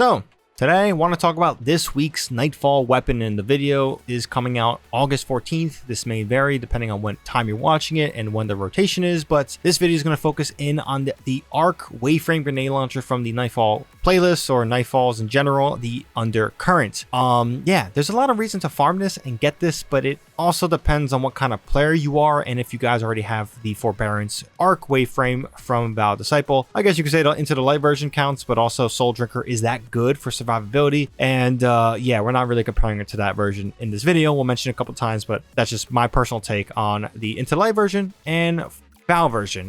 So today I want to talk about this week's Nightfall weapon, and the video is coming out August 14th. This may vary depending on what time you're watching it and when the rotation is, but this video is going to focus in on the Arc Waveframe Grenade Launcher from the Nightfall playlist, or Nightfalls in general, the Undercurrent. Yeah, there's a lot of reason to farm this and get this, but it also depends on what kind of player you are and if you guys already have the Forbearance Arc Waveframe from Valid Disciple. I guess you could say Into the Light version counts, but also Soul Drinker is that good for survivability, and yeah, we're not really comparing it to that version in this video. We'll mention it a couple times, but that's just my personal take on the Into the Light version and Val version.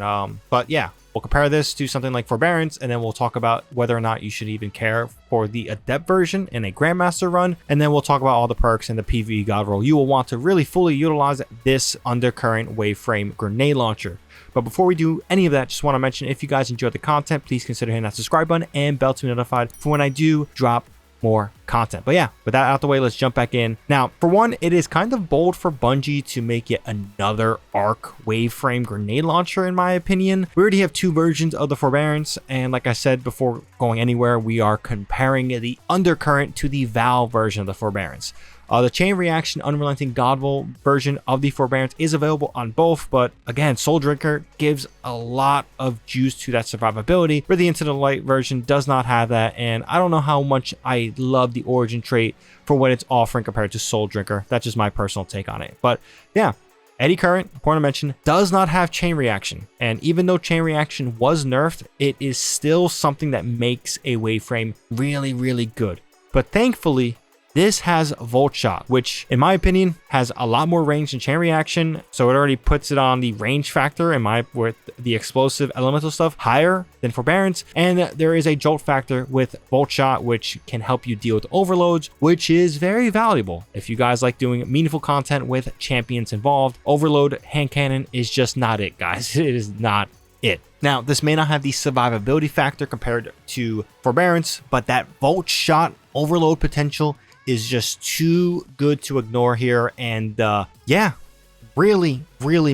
But yeah, we'll compare this to something like Forbearance, and then we'll talk about whether or not you should even care for the Adept version in a Grandmaster run, and then we'll talk about all the perks and the PvE God Roll you will want to really fully utilize this Undercurrent Waveframe Grenade Launcher. But before we do any of that, just want to mention, if you guys enjoyed the content, please consider hitting that subscribe button and bell to be notified for when I do drop more content. But yeah, with that out the way, let's jump back in. Now, for one, it is kind of bold for Bungie to make yet another Arc Waveframe Grenade Launcher, in my opinion. We already have two versions of the Forbearance, and like I said before going anywhere, we are comparing the Undercurrent to the Val version of the Forbearance. The Chain Reaction Unrelenting God Roll version of the Forbearance is available on both, but again, Soul Drinker gives a lot of juice to that survivability, where the Into the Light version does not have that, and I don't know how much I love the Origin trait for what it's offering compared to Soul Drinker. That's just my personal take on it. But yeah, Eddy Current, important to mention, does not have Chain Reaction, and even though Chain Reaction was nerfed, it is still something that makes a Waveframe really, really good. But thankfully, this has Volt Shot, which in my opinion has a lot more range than Chain Reaction, so it already puts it on the range factor with the explosive elemental stuff higher than Forbearance, and there is a jolt factor with Volt Shot, which can help you deal with overloads, which is very valuable if you guys like doing meaningful content with champions involved. Overload hand cannon is just not it, guys. It is not it. Now, this may not have the survivability factor compared to Forbearance, but that Volt Shot overload potential is just too good to ignore here, and yeah, really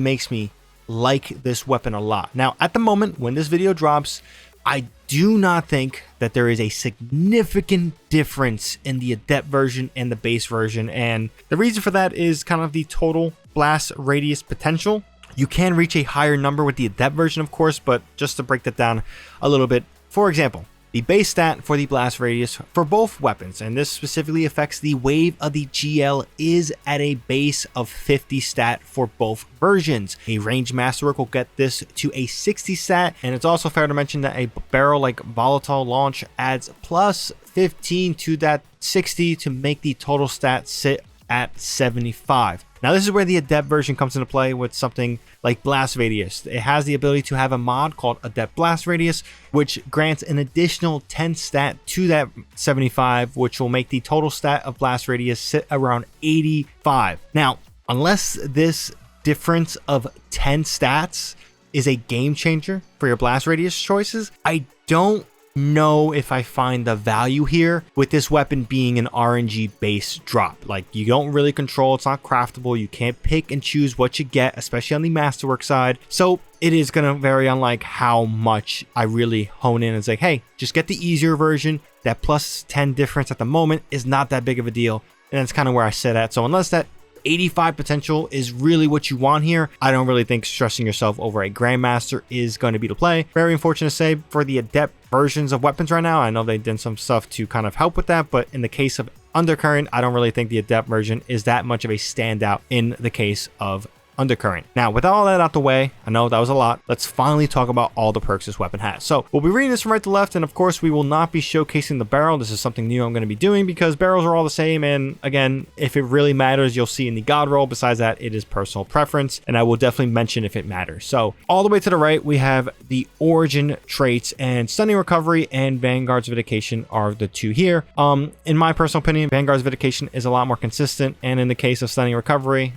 makes me like this weapon a lot. Now, at the moment when this video drops, I do not think that there is a significant difference in the Adept version and the base version, and the reason for that is kind of the total blast radius potential. You can reach a higher number with the Adept version, of course, but just to break that down a little bit, for example, the base stat for the blast radius for both weapons, and this specifically affects the wave of the GL, is at a base of 50 stat for both versions. A ranged masterwork will get this to a 60 stat, and it's also fair to mention that a barrel like Volatile Launch adds plus 15 to that 60 to make the total stat sit at 75. Now, this is where the Adept version comes into play with something like Blast Radius. It has the ability to have a mod called Adept Blast Radius, which grants an additional 10 stat to that 75, which will make the total stat of Blast Radius sit around 85. Now, unless this difference of 10 stats is a game changer for your Blast Radius choices, I don't know if I find the value here with this weapon being an RNG base drop. Like, you don't really control, it's not craftable, you can't pick and choose what you get, especially on the masterwork side. So it is going to vary on like how much I really hone in and say, hey, just get the easier version. That plus 10 difference at the moment is not that big of a deal, and that's kind of where I sit at. So unless that 85 potential is really what you want here, I don't really think stressing yourself over a Grandmaster is going to be the play. Very unfortunate to say for the Adept versions of weapons right now. I know they did some stuff to kind of help with that, but in the case of Undercurrent, I don't really think the Adept version is that much of a standout in the case of Undercurrent. Now, with all that out the way, I know that was a lot, let's finally talk about all the perks this weapon has. So we'll be reading this from right to left, and of course we will not be showcasing the barrel. This is something new I'm going to be doing because barrels are all the same, and again, if it really matters, you'll see in the God Roll. Besides that, it is personal preference, and I will definitely mention if it matters. So all the way to the right, we have the Origin traits, and Stunning Recovery and Vanguard's Vindication are the two here. In my personal opinion, Vanguard's Vindication is a lot more consistent, and in the case of Stunning Recovery,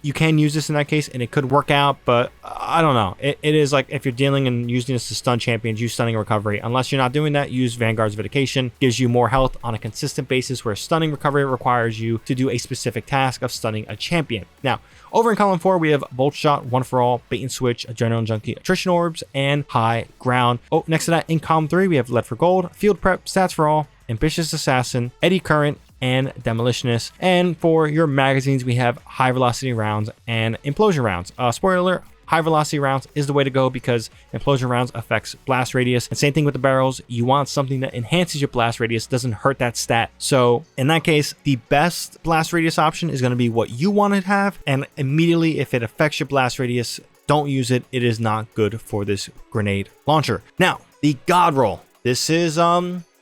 you can use this in that case and it could work out, but I don't know. It is like, if you're dealing and using this to stun champions, use Stunning Recovery. Unless you're not doing that, use Vanguard's Vindication. Gives you more health on a consistent basis, where Stunning Recovery requires you to do a specific task of stunning a champion. Now, over in column 4, we have Bolt Shot, One for All, Bait and Switch, Adrenaline Junkie, Attrition Orbs, and High Ground. Oh, next to that, in column 3, we have Lead for Gold, Field Prep, Stats for All, Ambitious Assassin, Eddy Current, and Demolitionist. And for your magazines, we have high velocity rounds and implosion rounds. Spoiler alert, high velocity rounds is the way to go because implosion rounds affects blast radius. And same thing with the barrels. You want something that enhances your blast radius, doesn't hurt that stat. So in that case, the best blast radius option is going to be what you want to have. And immediately, if it affects your blast radius, don't use it. It is not good for this grenade launcher. Now, the God Roll. This is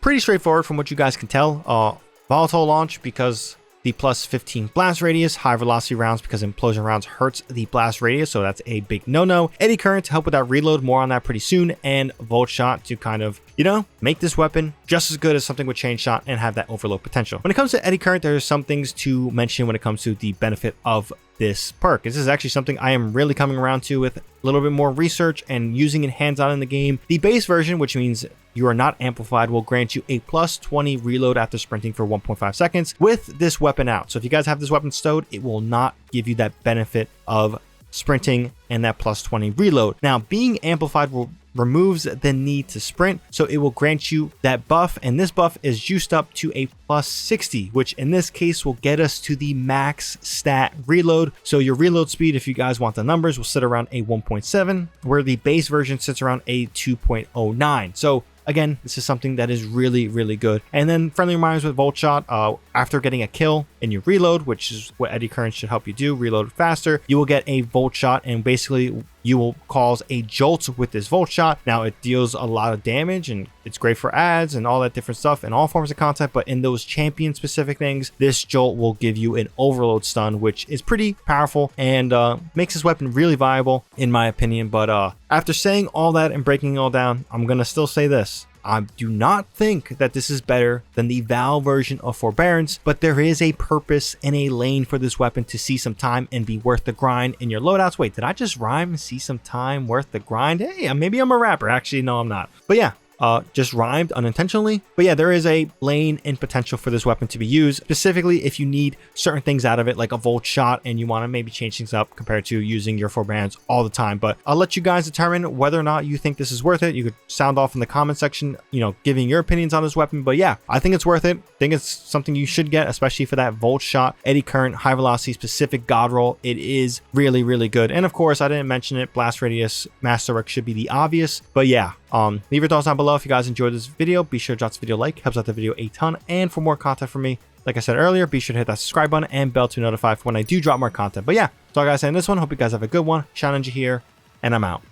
pretty straightforward from what you guys can tell. Volatile launch because the plus 15 blast radius, high velocity rounds because implosion rounds hurts the blast radius, so that's a big no-no. Eddy Current to help with that reload, more on that pretty soon, and Volt Shot to kind of, you know, make this weapon just as good as something with Chain Shot and have that overload potential. When it comes to Eddy Current, there's some things to mention when it comes to the benefit of this perk. This is actually something I am really coming around to with a little bit more research and using it hands-on in the game. The base version, which means you are not amplified, will grant you a plus 20 reload after sprinting for 1.5 seconds with this weapon out. So if you guys have this weapon stowed, it will not give you that benefit of sprinting and that plus 20 reload. Now, being amplified removes the need to sprint, so it will grant you that buff, and this buff is juiced up to a plus 60, which in this case will get us to the max stat reload. So your reload speed, if you guys want the numbers, will sit around a 1.7, where the base version sits around a 2.09. So again, this is something that is really, really good. And then friendly reminders with Volt Shot, after getting a kill and you reload, which is what Eddy Current should help you do, reload faster, you will get a Volt Shot, and basically you will cause a jolt with this Volt Shot. Now, it deals a lot of damage and it's great for ads and all that different stuff in all forms of content, but in those champion specific things, this jolt will give you an overload stun, which is pretty powerful and makes this weapon really viable in my opinion. But after saying all that and breaking it all down, I'm gonna still say this. I do not think that this is better than the Val version of Forbearance, but there is a purpose and a lane for this weapon to see some time and be worth the grind in your loadouts. Wait, did I just rhyme? See some time worth the grind? Hey, maybe I'm a rapper. Actually, no, I'm not. But yeah, just rhymed unintentionally. But yeah, there is a lane and potential for this weapon to be used, specifically if you need certain things out of it, like a Volt Shot, and you want to maybe change things up compared to using your Forbearance all the time. But I'll let you guys determine whether or not you think this is worth it. You could sound off in the comment section, you know, giving your opinions on this weapon. But yeah, I think it's worth it. I think it's something you should get, especially for that Volt Shot, Eddy Current, high velocity specific God Roll. It is really, really good. And of course, I didn't mention it, blast radius masterwork should be the obvious, but yeah. Leave your thoughts down below if you guys enjoyed this video. Be sure to drop this video a like, helps out the video a ton. And for more content from me, like I said earlier, be sure to hit that subscribe button and bell to notify for when I do drop more content. But yeah, that's all I gotta say in this one. Hope you guys have a good one. ShadowNinja here, and I'm out.